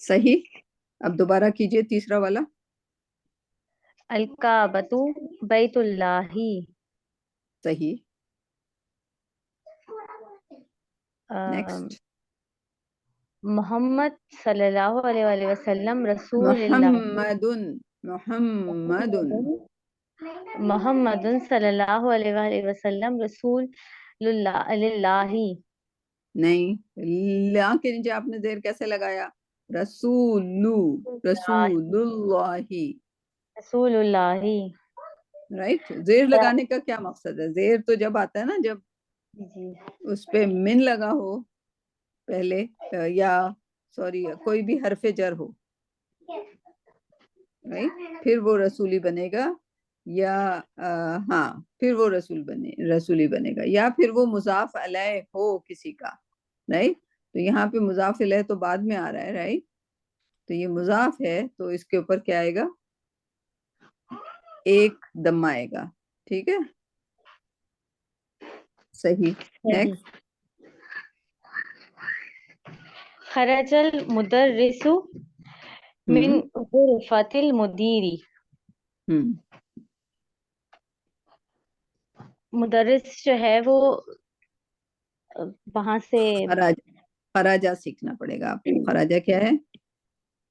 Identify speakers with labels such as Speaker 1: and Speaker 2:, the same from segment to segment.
Speaker 1: صحیح. اب دوبارہ کیجئے تیسرا والا.
Speaker 2: الکعبۃ بیت اللہ.
Speaker 1: صحیح. نیکسٹ.
Speaker 2: محمد صلی اللہ علیہ وآلہ وسلم رسول اللہ.
Speaker 1: محمد.
Speaker 2: محمد صلی اللہ علیہ وآلہ وسلم رسول اللہ.
Speaker 1: نہیں, لا کے نیچے آپ نے زیر کیسے لگایا؟ رسول اللہ.
Speaker 2: رسول اللہ.
Speaker 1: رائٹ. زیر لگانے کا کیا مقصد ہے؟ زیر تو جب آتا ہے نا جب
Speaker 2: جی
Speaker 1: اس پہ من لگا ہو پہلے, یا سوری کوئی بھی حرف جر ہو, رائٹ, پھر وہ رسولی بنے گا, یا ہاں پھر وہ رسولی بنے گا, یا پھر وہ مضاف علیہ ہو کسی کا, رائٹ. تو یہاں پہ مضاف علیہ تو بعد میں آ رہا ہے, رائٹ. تو یہ مضاف ہے تو اس کے اوپر کیا آئے گا؟ ایک دم آئے گا. ٹھیک ہے, صحیح. نیکسٹ.
Speaker 2: خرج المدرس من غرفۃ المدیر. مدرس جو ہے وہ وہاں سے
Speaker 1: خراجہ سیکھنا پڑے گا آپ کو. خراجہ کیا ہے؟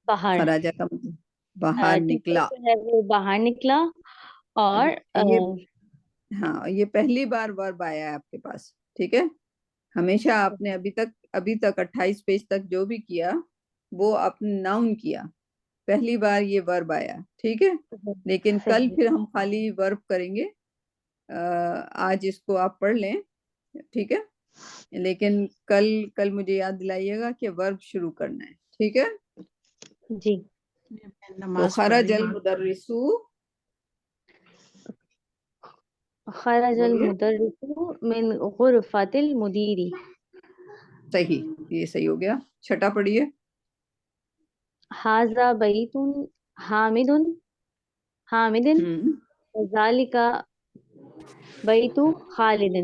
Speaker 2: باہر.
Speaker 1: خراجہ کا مطلب باہر نکلا.
Speaker 2: جو ہے وہ باہر نکلا. اور
Speaker 1: ہاں یہ پہلی بار ورب آیا ہے آپ کے پاس. ٹھیک ہے, ہمیشہ آپ نے ابھی تک 28 پیج تک جو بھی کیا وہ آپ نے ناؤن کیا, پہلی بار یہ ورب آیا. ٹھیک ہے, لیکن کل پھر ہم خالی ورب کریں گے. آج اس کو آپ پڑھ لیں, ٹھیک ہے, لیکن کل مجھے یاد دلائیے گا کہ ورب شروع کرنا ہے. ٹھیک ہے
Speaker 2: جی.
Speaker 1: تو خرج المدرس.
Speaker 2: خرج المدرس من غرفۃ المدیر.
Speaker 1: صحیح, یہ صحیح ہو گیا. چھٹا پڑھیے.
Speaker 2: ھذا بیت حامد ذالک بیت خالد.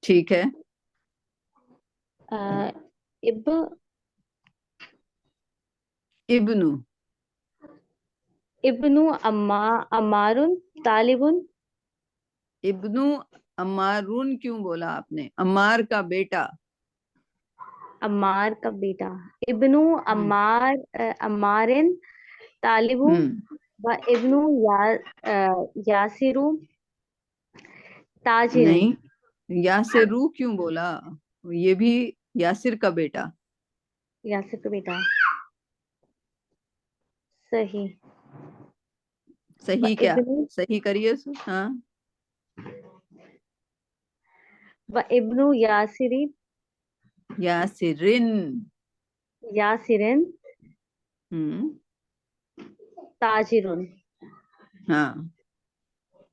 Speaker 1: ٹھیک ہے.
Speaker 2: ابن عمار طالب.
Speaker 1: ابن عمارون کیوں بولا آپ نے؟ عمار کا بیٹا.
Speaker 2: عمار کا بیٹا. ابن عمار طالب. و ابن یاسر تاجر.
Speaker 1: نہیں, یاسر کیوں بولا؟ یہ بھی یاسر کا بیٹا.
Speaker 2: یاسر کا بیٹا. صحیح.
Speaker 1: صحیح کیا؟ صحیح کریے. ہاں.
Speaker 2: و ابن یاسرن تاجر.
Speaker 1: ہاں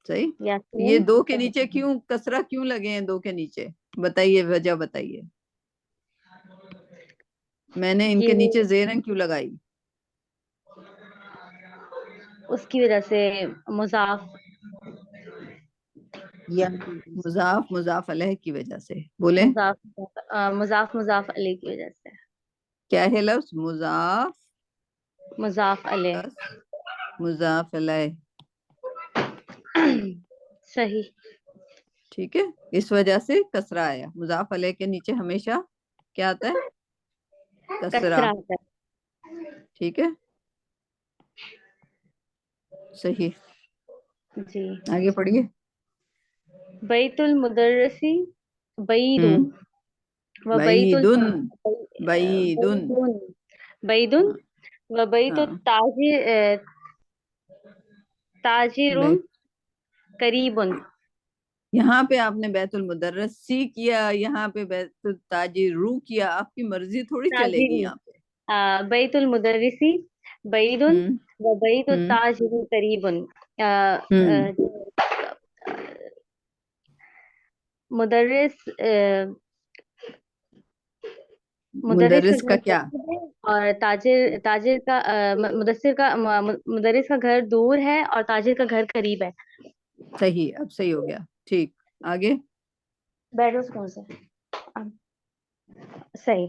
Speaker 1: صحیح. یہ دو کے نیچے کیوں کسرہ کیوں لگے ہیں؟ دو کے نیچے بتائیے, وجہ بتائیے. میں نے ان کے نیچے زیریں کیوں لگائی؟
Speaker 2: اس کی وجہ سے مضاف
Speaker 1: مضاف علیہ کی وجہ سے. بولیں
Speaker 2: مضاف علیہ کی وجہ سے.
Speaker 1: کیا ہے لفظ؟
Speaker 2: مضاف علیہ.
Speaker 1: مضاف علیہ.
Speaker 2: صحیح.
Speaker 1: ٹھیک ہے, اس وجہ سے کسرہ آیا. مضاف علیہ کے نیچے ہمیشہ کیا آتا ہے؟ کسرہ. ٹھیک ہے, صحیح.
Speaker 2: جی
Speaker 1: آگے پڑھیے.
Speaker 2: بیت المدرس بعید. و بیت بعید و بیت تاجر قریب.
Speaker 1: یہاں پہ آپ نے بیت المدرس سی کیا, یہاں پہ بیت التاجر رو کیا. آپ کی مرضی تھوڑی چلے گی یہاں پہ.
Speaker 2: بیت المدرس بعید و بیت التاجر قریب. مدرس
Speaker 1: کا کیا؟
Speaker 2: اور تاجر کا مدرس کا گھر دور ہے اور تاجر کا گھر قریب ہے.
Speaker 1: صحیح, اب صحیح ہو گیا. ٹھیک, آگے.
Speaker 2: بیٹھو کون سے. صحیح.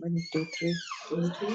Speaker 3: 1 2 3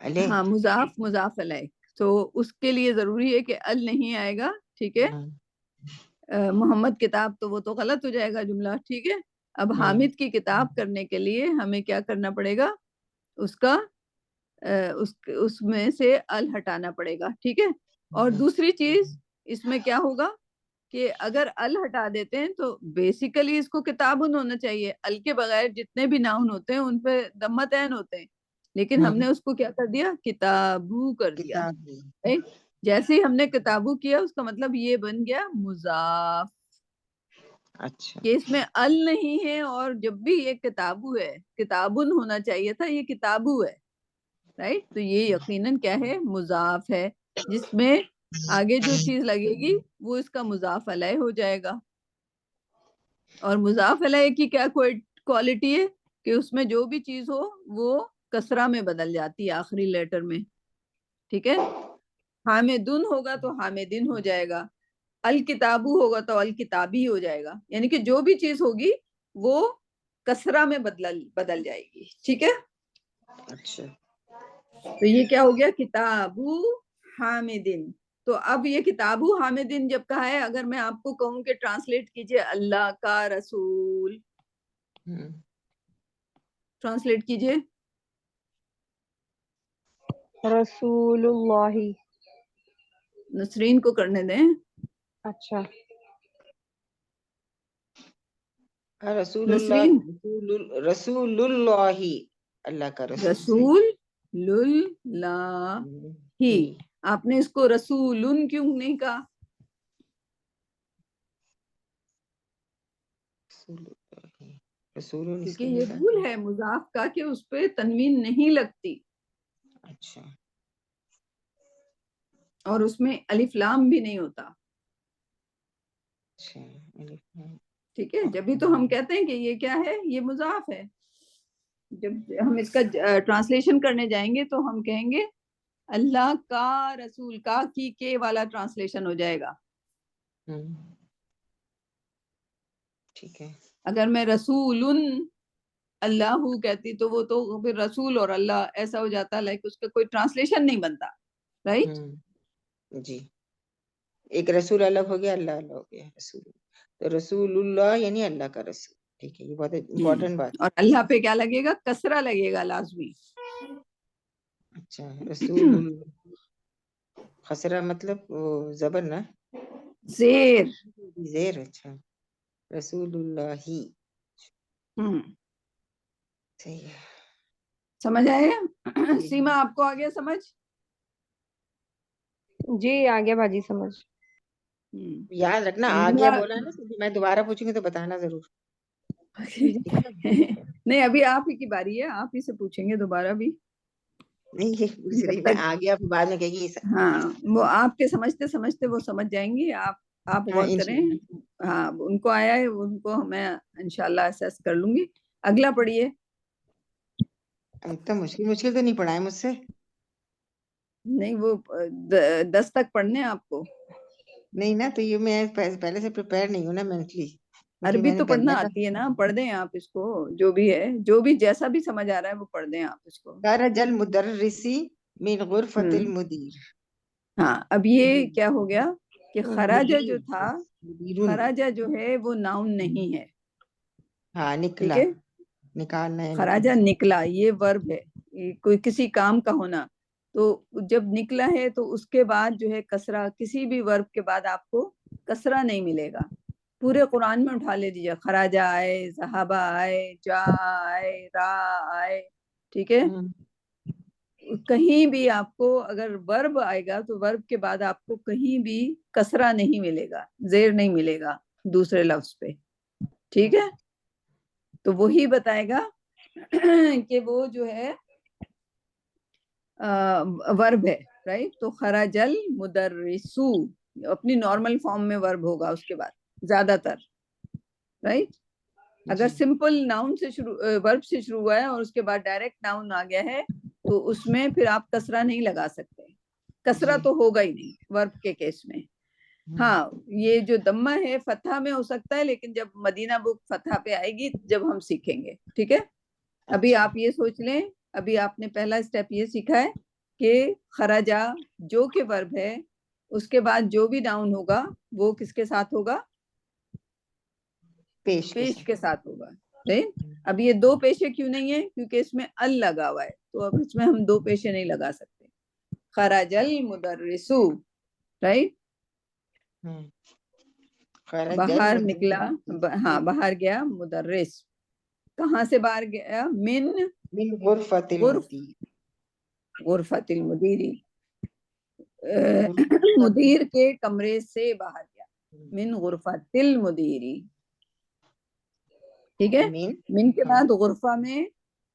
Speaker 3: علیہ.
Speaker 1: ہاں مضاف مضاف علیہ، تو اس کے لیے ضروری ہے کہ ال نہیں آئے گا، ٹھیک ہے. محمد کتاب تو وہ تو غلط ہو جائے گا جملہ، ٹھیک ہے. اب حامد کی کتاب کرنے کے لیے ہمیں کیا کرنا پڑے گا، اس کا اس میں سے ال ہٹانا پڑے گا، ٹھیک ہے. اور دوسری چیز اس میں کیا ہوگا کہ اگر ال ہٹا دیتے ہیں تو بیسیکلی اس کو کتابن ہونا چاہیے. ال کے بغیر جتنے بھی ناؤن ہوتے ہیں ان پہ ضمت عین ہوتے ہیں، لیکن ہم نے اس کو کیا کر دیا، کتابو کر دیا.
Speaker 3: کتاب.
Speaker 1: right؟ جیسے ہی ہم نے کتابو کیا اس کا مطلب یہ بن گیا مضاف،
Speaker 3: اچھا.
Speaker 1: کہ اس میں ال نہیں ہے، اور جب بھی یہ کتابو ہے، کتابن ہونا چاہیے تھا، یہ کتابو ہے، رائٹ. تو یہ یقیناً کیا ہے، مضاف ہے، جس میں آگے جو چیز لگے گی وہ اس کا مضاف علیہ ہو جائے گا. اور مضاف علیہ کی کیا کوالٹی ہے کہ اس میں جو بھی چیز ہو وہ کسرہ میں بدل جاتی ہے آخری لیٹر میں، ٹھیک ہے. حامدن ہوگا تو حامدن ہو جائے گا، الکتابو ہوگا تو الکتابی ہو جائے گا، یعنی کہ جو بھی چیز ہوگی وہ کسرہ میں بدل جائے گی، ٹھیک ہے.
Speaker 3: اچھا.
Speaker 1: تو یہ کیا ہو گیا، کتابو حامدن. تو اب یہ کتابو حامدن جب کہا ہے، اگر میں آپ کو کہوں کہ ٹرانسلیٹ کیجئے اللہ کا رسول، ٹرانسلیٹ کیجئے.
Speaker 2: رسول اللہ.
Speaker 1: نسرین کو کرنے دیں.
Speaker 2: اچھا.
Speaker 3: رسول اللہ،
Speaker 1: نسرین،
Speaker 3: رسول اللہ، اللہ کا رسول.
Speaker 1: رسول اللہ ہی. آپ نے اس کو رسولن کیوں نہیں کہا؟
Speaker 3: رسول
Speaker 1: کیونکہ یہ رول ہے مضاف کا کہ اس پہ تنوین نہیں لگتی،
Speaker 3: اچھا.
Speaker 1: اور اس میں الف لام بھی نہیں ہوتا،
Speaker 3: اچھا.
Speaker 1: ٹھیک ہے. جبھی تو ہم کہتے ہیں کہ یہ کیا ہے، یہ مضاف ہے. جب ہم اس کا ٹرانسلیشن کرنے جائیں گے تو ہم کہیں گے اللہ کا رسول، کا کی کے والا ٹرانسلیشن ہو جائے گا.
Speaker 3: ٹھیک ہے.
Speaker 1: اگر میں رسول اللہ کہتی تو وہ تو پھر رسول اور اللہ ایسا ہو جاتا، لائک اس کا کوئی ٹرانسلیشن نہیں بنتا، رائٹ.
Speaker 3: جی. ایک رسول الگ ہو گیا، اللہ الگ ہو گیا. رسول تو رسول اللہ یعنی اللہ کا رسول. ٹھیک ہے، یہ بہت امپورٹنٹ بات.
Speaker 1: اور اللہ پہ کیا لگے گا، کسرہ لگے گا لازمی.
Speaker 3: اچھا. رسول خسرہ مطلب وہ زبر نا،
Speaker 1: زیر.
Speaker 3: زیر. اچھا. رسول اللہ ہی. صحیح ہے.
Speaker 1: سمجھ آئے؟ سیما آپ کو آ گیا سمجھ؟
Speaker 2: جی آ گیا باجی سمجھ.
Speaker 3: یاد رکھنا آ گیا بولا نا، میں دوبارہ پوچھوں گی تو بتانا ضرور.
Speaker 1: نہیں ابھی آپ ہی کی باری ہے، آپ ہی سے پوچھیں گے دوبارہ بھی.
Speaker 3: نہیں یہ پوچھ رہی
Speaker 1: جب
Speaker 3: میں،
Speaker 1: تک
Speaker 3: آ گیا پھر بعد میں کہے گی.
Speaker 1: ہاں وہ آپ کے سمجھتے سمجھتے وہ سمجھ جائیں گی. آپ
Speaker 3: ہاں
Speaker 1: غور کریں.
Speaker 3: انشاءاللہ.
Speaker 1: ہاں ان کو آیا ہے، ان کو میں انشاءاللہ اسیس کر لوں گی. اگلا پڑھیے.
Speaker 3: اتنا مشکل تو نہیں پڑھا ہے مجھ سے.
Speaker 1: نہیں وہ 10 تک پڑھنے آپ کو.
Speaker 3: نہیں نا، تو یہ میں پہلے سے پریپیئر نہیں ہوں نا مینٹلی.
Speaker 1: عربی تو پڑھنا آتی ہے نا، پڑھ دیں آپ اس کو، جو بھی ہے، جو بھی جیسا بھی سمجھ آ رہا ہے وہ پڑھ دیں آپ اس کو.
Speaker 3: خرج المدرسی من غرفۃ المدیر.
Speaker 1: ہاں اب یہ کیا ہو گیا کہ خراجہ جو تھا،
Speaker 3: مدیرن.
Speaker 1: خراجہ جو ہے وہ ناؤن نہیں ہے،
Speaker 3: ہاں
Speaker 1: ٹھیک
Speaker 3: نکلا،
Speaker 1: ہے.
Speaker 3: نکالنا ہے.
Speaker 1: خراجہ نکلا، یہ ورب ہے، یہ کوئی کسی کام کا ہونا. تو جب نکلا ہے تو اس کے بعد جو ہے کسرہ، کسی بھی ورب کے بعد آپ کو کسرہ نہیں ملے گا. پورے قرآن میں اٹھا لے دیجیے، خراجہ آئے، ذہابہ آئے، جا آئے، را آئے، ٹھیک ہے. کہیں بھی آپ کو اگر ورب آئے گا تو ورب کے بعد آپ کو کہیں بھی کسرہ نہیں ملے گا، زیر نہیں ملے گا دوسرے لفظ پہ، ٹھیک ہے. تو وہی بتائے گا کہ وہ جو ہے ورب ہے، رائٹ. تو خرج المدرسو اپنی نارمل فارم میں ورب ہوگا اس کے بعد زیادہ تر، رائٹ. اگر سمپل ناؤن سے شروع، ورب سے شروع ہوا ہے اور اس کے بعد ڈائریکٹ ناؤن آ گیا ہے تو اس میں پھر آپ کسرہ نہیں لگا سکتے، کسرہ تو ہوگا ہی نہیں ورب کے کیس میں. ہاں یہ جو دمہ ہے فتحہ میں ہو سکتا ہے، لیکن جب مدینہ بک فتحہ پہ آئے گی جب ہم سیکھیں گے، ٹھیک ہے. ابھی آپ یہ سوچ لیں، ابھی آپ نے پہلا اسٹیپ یہ سیکھا ہے کہ خرجا جو کہ ورب ہے، اس کے بعد جو بھی ناؤن ہوگا وہ کس کے ساتھ ہوگا؟
Speaker 3: پیش کے
Speaker 1: پیش
Speaker 3: ساتھ.
Speaker 1: کے ساتھ ہوگا. اب یہ دو پیشے کیوں نہیں ہیں؟ کیونکہ اس میں ال لگا ہوا ہے، تو اب اس میں ہم دو پیشے نہیں لگا سکتے. خرج المدرس، رائٹ،
Speaker 3: خرج
Speaker 1: باہر
Speaker 3: المدرس
Speaker 1: نکلا، ہاں باہر گیا مدرس. کہاں سے باہر گیا؟ من
Speaker 3: من غرفۃ المدیر.
Speaker 1: غرفت المدیری، مدیر کے کمرے سے باہر گیا. من غرفت المدیری، ٹھیک ہے. من کے بعد غرفہ میں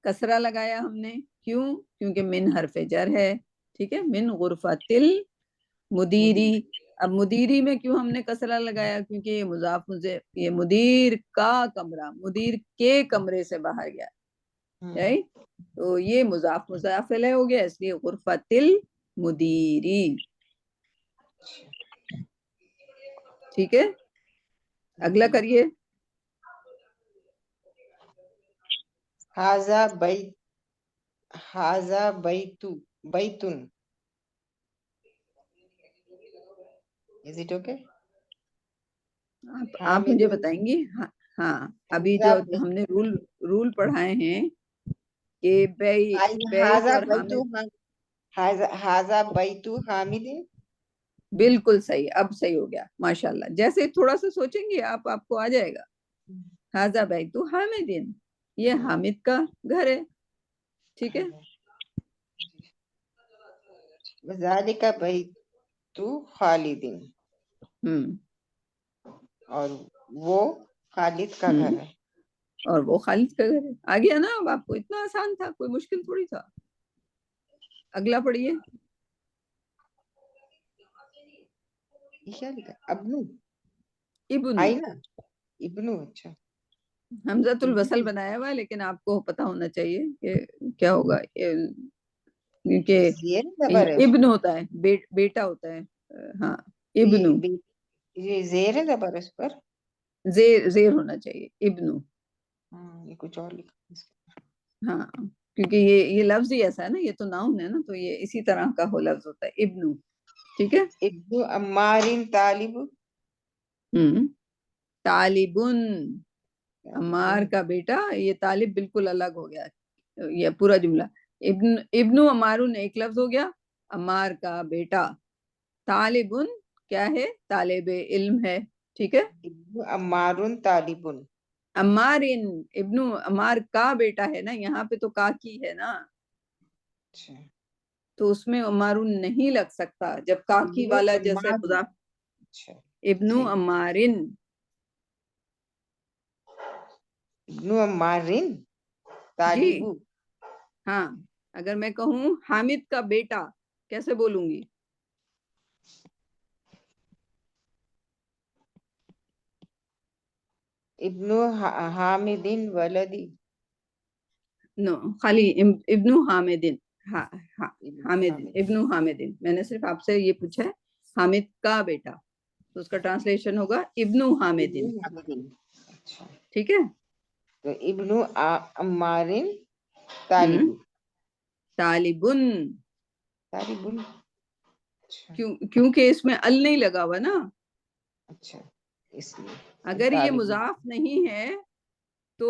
Speaker 1: کسرہ لگایا ہم نے، کیوں؟ کیونکہ من حرف جر ہے، ٹھیک ہے. من غرفت المدیری. اب مدیری میں کیوں ہم نے کسرہ لگایا؟ کیونکہ یہ مضاف یہ مدیر کا کمرہ، مدیر کے کمرے سے باہر گیا، رائٹ. تو یہ مضاف مضاف الیہ ہو گیا، اس لیے غرفت المدیری. ٹھیک ہے، اگلا کریے.
Speaker 3: ہاذا بیت، ہاذا بیتن. Is it okay?
Speaker 1: آپ مجھے بتائیں گی. ہاں ابھی جو ہم نے رول پڑھائے ہیں کہ بیت
Speaker 3: ہاذا
Speaker 1: اور
Speaker 3: بیت،
Speaker 1: حامد،
Speaker 3: ہاذا بیت حامد.
Speaker 1: بالکل صحیح، اب صحیح ہو گیا ماشاءاللہ. جیسے تھوڑا سا سوچیں گے آپ کو آ جائے گا. ہاذا بیت حامد، یہ حامد کا گھر ہے، ٹھیک ہے.
Speaker 3: ذالک بیت خالد، اور وہ خالد کا گھر ہے.
Speaker 1: اور وہ خالد کا گھر ہے. آ گیا نا اب آپ کو؟ اتنا آسان تھا، کوئی مشکل تھوڑی تھا. اگلا پڑھیے.
Speaker 3: کیا لکھا؟ ابنو،
Speaker 1: ابنو،
Speaker 3: آئی نا ابنو. اچھا،
Speaker 1: حمزۃ الوصل بنایا ہوا ہے، لیکن آپ کو پتا ہونا چاہیے کہ کیا ہوگا، کیونکہ
Speaker 3: زیر زبر ہے،
Speaker 1: ابن ہوتا ہے، بیٹا ہوتا ہے. ہاں ابنو،
Speaker 3: یہ زیر ہے زبر اس پر.
Speaker 1: زیر ہونا چاہیے ابنو.
Speaker 3: یہ کچھ اور لکھا.
Speaker 1: ہاں کیونکہ یہ لفظ ہی ایسا ہے نا، یہ تو ناؤن ہے نا، تو یہ اسی طرح کا ہو لفظ ہوتا ہے ابنو. ٹھیک ہے.
Speaker 3: ابن عمار طالب،
Speaker 1: طالبن، عمار کا بیٹا. یہ طالب بالکل الگ ہو گیا، یہ پورا جملہ. ابن عمارن ایک لفظ ہو گیا، عمار کا بیٹا. طالبن کیا ہے؟ طالب علم ہے، ٹھیک ہے.
Speaker 3: ابن عمار طالب.
Speaker 1: عمار، ابن عمار کا بیٹا ہے نا، یہاں پہ تو کا کی ہے نا، تو اس میں عمارن نہیں لگ سکتا جب کاکی والا جیسے مضاف. ابن عمارن،
Speaker 3: ابن عمارن
Speaker 1: جی
Speaker 3: طالب.
Speaker 1: ہاں. اگر میں کہوں حامد کا بیٹا کیسے بولوں گی؟
Speaker 3: ابن حامد ولدی.
Speaker 1: نو، خالی ابن حامدن. حامد، ابن حامدن. میں نے صرف آپ سے یہ پوچھا ہے حامد کا بیٹا، تو اس کا ٹرانسلیشن ہوگا ابن حامدن. ٹھیک ہے.
Speaker 3: تو ابن عمارن طالب.
Speaker 1: طالبن،
Speaker 3: طالبن،
Speaker 1: کیونکہ اس میں ال نہیں لگا ہوا نا.
Speaker 3: اچھا، اس لیے
Speaker 1: اگر یہ مضاف نہیں ہے تو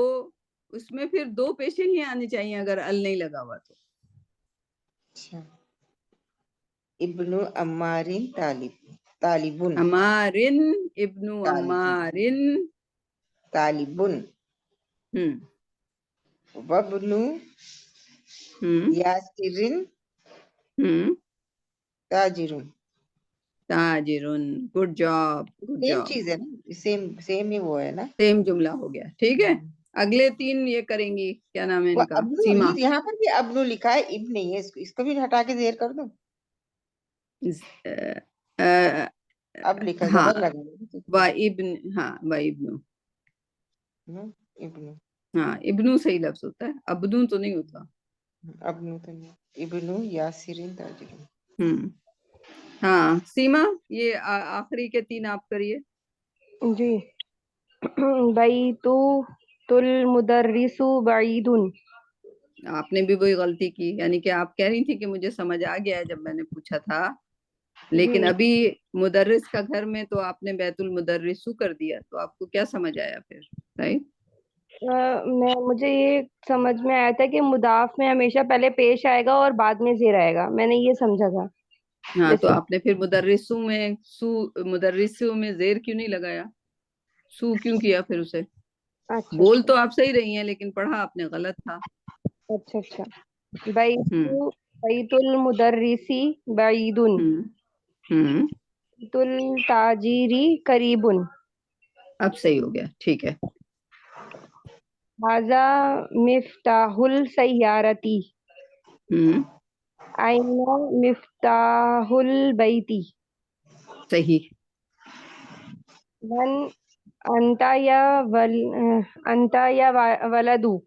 Speaker 1: اس میں پھر دو پیشے ہی آنے چاہیے اگر ال نہیں لگا ہوا تو.
Speaker 3: اچھا، ابن عمارن طالبن.
Speaker 1: عمارن، ابن عمارن
Speaker 3: طالبن. وابن یاسرن تاجرن.
Speaker 1: تاجرن، good job, good
Speaker 3: same
Speaker 1: job.
Speaker 3: چیز ہے نا، سیم ہی وہ ہے نا.
Speaker 1: سیم جملہ ہو گیا، ٹھیک ہے. اگلے تین یہ کریں گی، کیا نام ہے
Speaker 3: وہ
Speaker 1: ان کا؟
Speaker 3: ابنو،
Speaker 1: سیما.
Speaker 3: یہاں پر بھی ابنو لکھا ہے، ابن نہیں ہے. اس کو بھی ہٹا کے زیر کر دو. اب لکھا
Speaker 1: ہاں
Speaker 3: زبر لگا
Speaker 1: و ابن، ہاں و ابنو.
Speaker 3: ابنو،
Speaker 1: ہاں ابنو صحیح لفظ ہوتا ہے، ابنو تو نہیں ہوتا.
Speaker 3: ابنو تو نہیں. ابنو یاسرن تاجرن.
Speaker 1: ہاں سیما، یہ آخری کے تین آپ کریے.
Speaker 4: جی. بیت المدرس بعید،
Speaker 1: آپ نے بھی وہی غلطی کی، یعنی کہ آپ کہہ رہی تھی کہ مجھے سمجھ آ گیا ہے جب میں نے پوچھا تھا، لیکن
Speaker 2: جی
Speaker 1: ابھی مدرس کا گھر میں تو آپ نے بیت المدرسو کر دیا، تو آپ کو کیا سمجھ آیا پھر؟ رائٹ.
Speaker 2: مجھے یہ سمجھ میں آیا تھا کہ مضاف میں ہمیشہ پہلے پیش آئے گا اور بعد میں زیر آئے گا، میں نے یہ سمجھا تھا.
Speaker 1: ہاں تو
Speaker 2: جیسے
Speaker 1: آپ نے پھر مدرسوں میں زیر کیوں نہیں لگایا؟ سو کیوں کیا پھر اسے؟
Speaker 2: اچھا
Speaker 1: بول
Speaker 2: اچھا
Speaker 1: تو آپ صحیح رہی ہیں لیکن پڑھا آپ نے غلط تھا.
Speaker 2: اچھا اچھا. بیت
Speaker 1: ہوں
Speaker 2: بیت المدرسی بعیدن،
Speaker 1: ہوں ہوں
Speaker 2: بیت التاجری قریبن،
Speaker 1: اب صحیح ہو گیا، ٹھیک ہے.
Speaker 2: ھذا مفتاح السیارتی،
Speaker 1: ہوں
Speaker 2: این مفتاح البیتی،
Speaker 1: صحیح.
Speaker 2: من انت یا ولدو،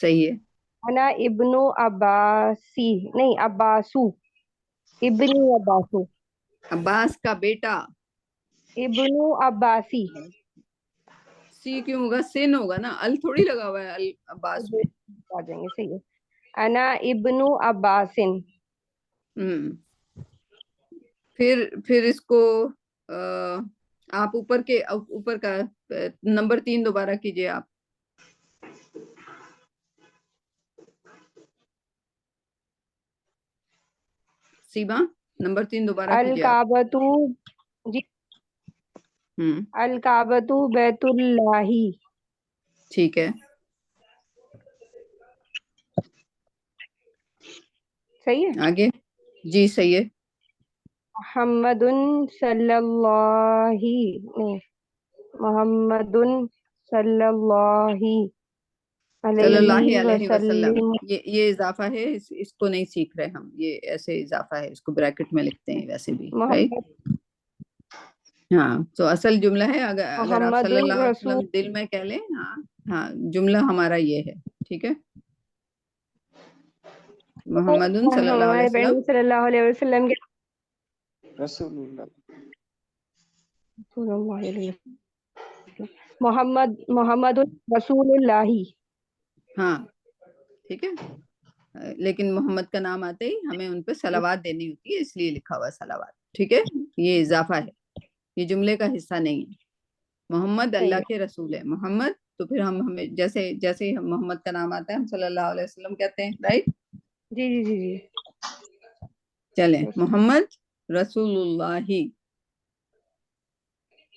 Speaker 1: صحیح ہے.
Speaker 2: انا ابن عباسی، نہیں عباسو، ابنی عباسو،
Speaker 1: عباس کا بیٹا.
Speaker 2: ابن عباسی.
Speaker 1: سی کیوں ہوگا؟ سن ہوگا نا، ال تھوڑی لگا ہوا ہے عباس میں.
Speaker 2: آ جائیں گے، صحیح ہے. انا ابن عباسن.
Speaker 1: ہوں پھر اس کو آپ اوپر کا نمبر 3 دوبارہ کیجئے آپ. سیما نمبر 3 دوبارہ کیجئے آپ.
Speaker 2: الکعبۃ، جی،
Speaker 1: ہوں
Speaker 2: الکعبۃ بیت اللہ.
Speaker 1: ٹھیک ہے.
Speaker 2: صحیح ہے.
Speaker 1: آگے. جی صحیح ہے.
Speaker 2: محمد صلی اللہ، نہیں، محمد صلی اللہ
Speaker 1: صلی اللہ
Speaker 2: علیہ
Speaker 1: علیہ وسلم،
Speaker 2: وسلم.
Speaker 1: یہ اضافہ ہے، اس کو نہیں سیکھ رہے ہم، یہ ایسے اضافہ ہے، اس کو بریکٹ میں لکھتے ہیں ویسے بھی، رائٹ.
Speaker 2: محمد
Speaker 1: ہاں تو اصل جملہ ہے، اگر آپ
Speaker 2: محمد
Speaker 1: صلی اللہ علیہ
Speaker 2: رسول.
Speaker 1: وسلم دل میں کہہ لیں. ہاں ہاں جملہ ہمارا یہ ہے، ٹھیک ہے. محمد صلی اللہ علیہ
Speaker 2: ہمارے
Speaker 1: وسلم.
Speaker 2: پیغمبر صلی اللہ علیہ وسلم کے
Speaker 3: رسول اللہ.
Speaker 2: صلی اللہ علیہ وسلم. محمد رسول اللہ.
Speaker 1: ہاں ٹھیک ہے. لیکن محمد کا نام آتے ہی ہمیں ان پہ صلوات دینی ہوتی ہے، اس لیے لکھا ہوا ہے صلوات، ٹھیک ہے. یہ اضافہ ہے، یہ جملے کا حصہ نہیں ہے. محمد
Speaker 2: صحیح
Speaker 1: اللہ
Speaker 2: ہے.
Speaker 1: کے رسول ہے محمد، تو پھر ہمیں جیسے ہی محمد کا نام آتا ہے ہم صلی اللہ علیہ وسلم کہتے ہیں، رائٹ.
Speaker 2: جی جی جی جی.
Speaker 1: چلیں، محمد رسول اللہ،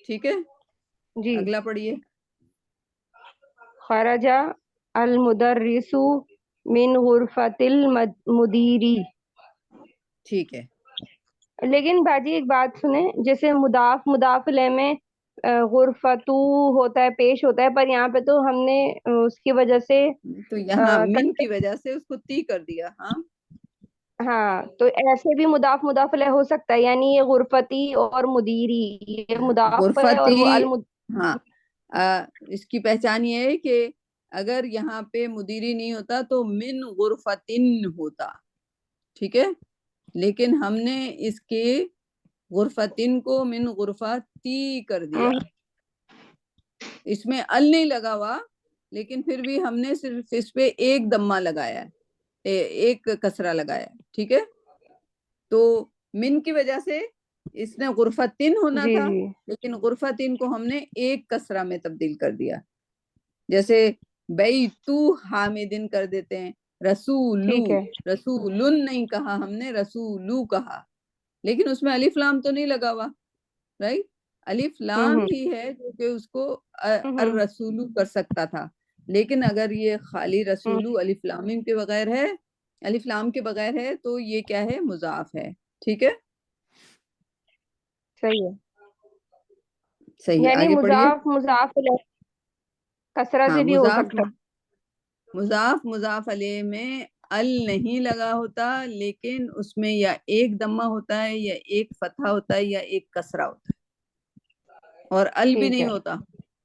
Speaker 1: ٹھیک ہے.
Speaker 2: جی.
Speaker 1: اگلا پڑھیے.
Speaker 2: خرج المدرس من غرفۃ المدیری.
Speaker 1: ٹھیک ہے.
Speaker 2: لیکن باجی ایک بات سنیں، جیسے مضاف الیہ میں غرفتو ہوتا ہے، پیش ہوتا ہے، پر یہاں پہ تو ہم نے اس کی وجہ سے
Speaker 1: تو یہاں من کی وجہ سے اس کو تی کر دیا. ہاں
Speaker 2: ہاں، تو ایسے بھی مضاف الیہ ہو سکتا ہے، یعنی یہ غرفتی اور مدیری، یہ مضاف ہے اور وہ
Speaker 1: غرفتی. ہاں اس کی پہچان یہ ہے کہ اگر یہاں پہ مدیری نہیں ہوتا تو من غرفتن ہوتا، ٹھیک ہے. لیکن ہم نے اس کے غرفتن کو من غرفتی کر دیا. اس میں ال نہیں لگا ہوا، لیکن پھر بھی ہم نے صرف اس پہ ایک دمہ لگایا ہے، ایک کسرہ لگایا ہے، ٹھیک ہے. تو من کی وجہ سے اس نے غرفتن ہونا
Speaker 2: جی
Speaker 1: تھا،
Speaker 2: جی
Speaker 1: لیکن غرفتن کو ہم نے ایک کسرہ میں تبدیل کر دیا. جیسے بیتو حامدن کر دیتے ہیں، رسولو،
Speaker 2: ٹھیک ہے.
Speaker 1: رسولن نہیں کہا ہم نے، رسولو کہا، لیکن اس میں الف لام تو نہیں لگا ہوا، رائٹ. الف لام
Speaker 2: ہوں
Speaker 1: ہی ہے جو کہ اس کو
Speaker 2: ہوں
Speaker 1: الرسولو کر سکتا تھا. لیکن اگر یہ خالی
Speaker 2: ہوں.
Speaker 1: رسولو الف لام کے بغیر ہے، الف لام کے بغیر ہے، تو یہ کیا ہے؟ مضاف ہے، ٹھیک ہے.
Speaker 2: صحیح ہے.
Speaker 1: صحیح ہے.
Speaker 2: یعنی
Speaker 1: آگے پڑھیے.
Speaker 2: مضاف الیہ کسرہ
Speaker 1: ہاں
Speaker 2: سے بھی ہو سکتا
Speaker 1: مضاف علیہ میں ال نہیں لگا ہوتا، لیکن اس میں یا ایک دمہ ہوتا ہے، یا ایک فتحہ ہوتا ہے، یا ایک کسرہ ہوتا ہے، اور
Speaker 2: ہے.
Speaker 1: ال بھی
Speaker 2: ٹھیک
Speaker 1: نہیں
Speaker 2: ہے.
Speaker 1: ہوتا،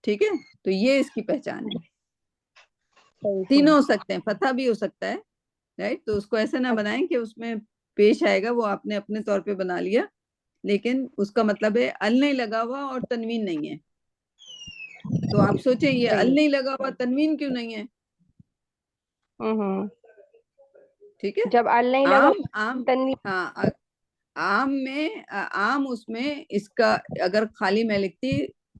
Speaker 1: ٹھیک ہے. تو یہ اس کی پہچان ہے.
Speaker 2: صحیح
Speaker 1: تینوں
Speaker 2: صحیح.
Speaker 1: ہو سکتے ہیں، فتحہ بھی ہو سکتا ہے، رائٹ. تو اس کو ایسے نہ بنائیں کہ اس میں پیش آئے گا، وہ آپ نے اپنے طور پہ بنا لیا، لیکن اس کا مطلب ہے ال نہیں لگا ہوا اور تنوین نہیں ہے. تو آپ سوچیں یہ
Speaker 2: صحیح
Speaker 1: ال
Speaker 2: ہے.
Speaker 1: نہیں لگا ہوا، تنوین کیوں نہیں ہے؟ ٹھیک ہے.
Speaker 2: جب ال نہیں لگا
Speaker 1: عام
Speaker 2: تنوین.
Speaker 1: ہاں عام میں عام اس میں اس کا اگر خالی میں لکھتی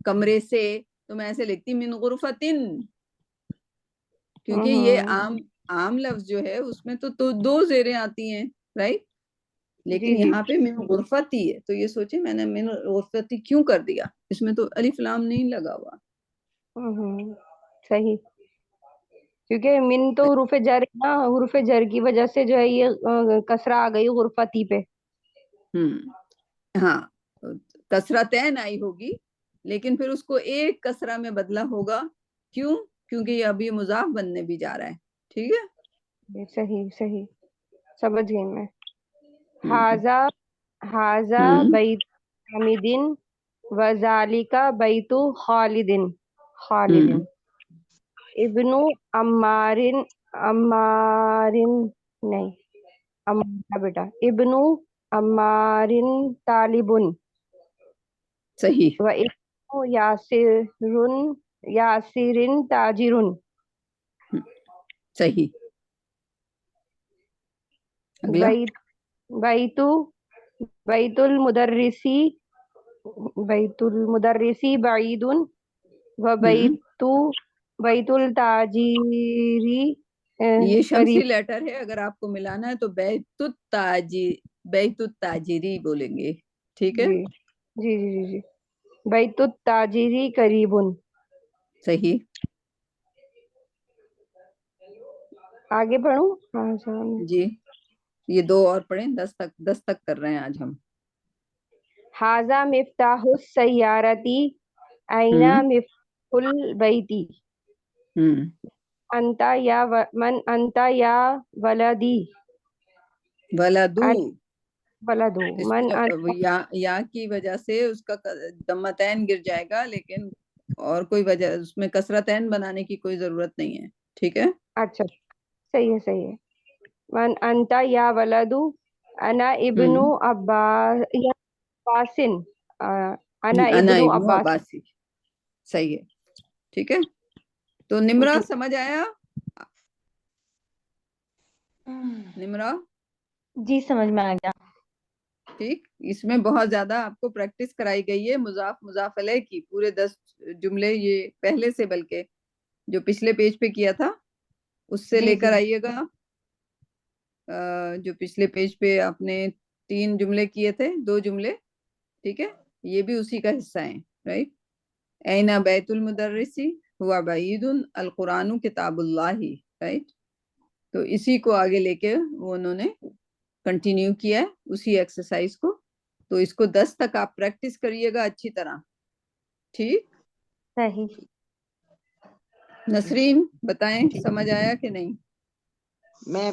Speaker 1: کمرے سے تو میں ایسے لکھتی من غرفتن، کیونکہ یہ عام لفظ جو ہے اس میں تو دو زیریں آتی ہیں رائٹ، لیکن
Speaker 2: جی جی.
Speaker 1: یہاں پہ من غرفتی ہے تو یہ سوچے میں نے من غرفتی کیوں کر دیا، اس میں تو الف لام نہیں لگا ہوا.
Speaker 2: صحیح، کیونکہ من تو حروف جر ہے نا، حروف جر کی وجہ سے جو ہے یہ کسرہ آ گئی غرفتی پہ.
Speaker 1: ہاں کسرتین آئی ہوگی لیکن پھر اس کو ایک کسرہ میں بدلا ہوگا، کیوں؟ کیونکہ یہ ابھی مضاف بننے بھی جا رہا ہے. ٹھیک ہے.
Speaker 2: صحیح صحیح، سمجھ گئی میں.
Speaker 1: ہوں
Speaker 2: ہاذا بیت حامد وذالک بیت خالد.
Speaker 1: ہوں
Speaker 2: ابن عمارن نہیں عمار بیٹا، ابن عمارن طالبن
Speaker 1: صحیح
Speaker 2: و ابن یاسرن تاجرن.
Speaker 1: صحیح. اگلا
Speaker 2: بیت المدرسی بعید و بیت التاجری
Speaker 1: یہ شمسی
Speaker 2: قریب.
Speaker 1: لیٹر ہے، اگر آپ کو ملانا ہے تو بیت التاجری بولیں گے. ٹھیک ہے.
Speaker 2: جی جی جی جی جی. بیت التاجری قریبن.
Speaker 1: صحیح.
Speaker 2: آگے پڑھوں؟ ہاں
Speaker 1: جی یہ دو اور پڑھیں، 10 تک کر رہے ہیں آج ہم.
Speaker 2: ھذا مفتاح السیارتی این
Speaker 1: ہوں
Speaker 2: مفتاح البیتی.
Speaker 1: ہوں
Speaker 2: من انت یا ولدی.
Speaker 1: ولدو،
Speaker 2: ولدو
Speaker 1: اس
Speaker 2: من
Speaker 1: میں
Speaker 2: انت.
Speaker 1: یا کی وجہ سے اس کا ضمتین گر جائے گا، لیکن اور کوئی وجہ اس میں کسرتین بنانے کی کوئی ضرورت نہیں ہے. ٹھیک ہے.
Speaker 2: اچھا صحیح ہے صحیح ہے. من انت یا ولدو انا ابن
Speaker 1: ہوں
Speaker 2: عباسن. انا
Speaker 1: انا
Speaker 2: ابن
Speaker 1: ابن
Speaker 2: عباس.
Speaker 1: عباسی. صحیح ہے. ٹھیک ہے. تو نمرہ سمجھ آیا؟ نمرہ
Speaker 4: جی سمجھ میں آ گیا.
Speaker 1: ٹھیک. اس میں بہت زیادہ آپ کو پریکٹس کرائی گئی ہے مضاف مضاف علیہ کی، پورے 10 جملے یہ پہلے سے، بلکہ جو پچھلے پیج پہ کیا تھا اس سے
Speaker 4: جی
Speaker 1: لے
Speaker 4: جی
Speaker 1: کر آئیے گا. جو پچھلے پیج پہ آپ نے 3 جملے کیے تھے، 2 جملے. ٹھیک ہے. یہ بھی اسی کا حصہ ہیں رائٹ. این بیت المدرسی ہوا بعید القرآن کتاب اللہ رائٹ. تو اسی کو آگے لے کے وہ انہوں نے کنٹینیو کیا ہے اسی ایکسرسائز کو. تو اس کو 10 تک آپ پریکٹس کریے گا اچھی طرح. ٹھیک.
Speaker 4: صحیح.
Speaker 1: نسرین بتائیں سمجھ آیا کہ نہیں؟
Speaker 3: میں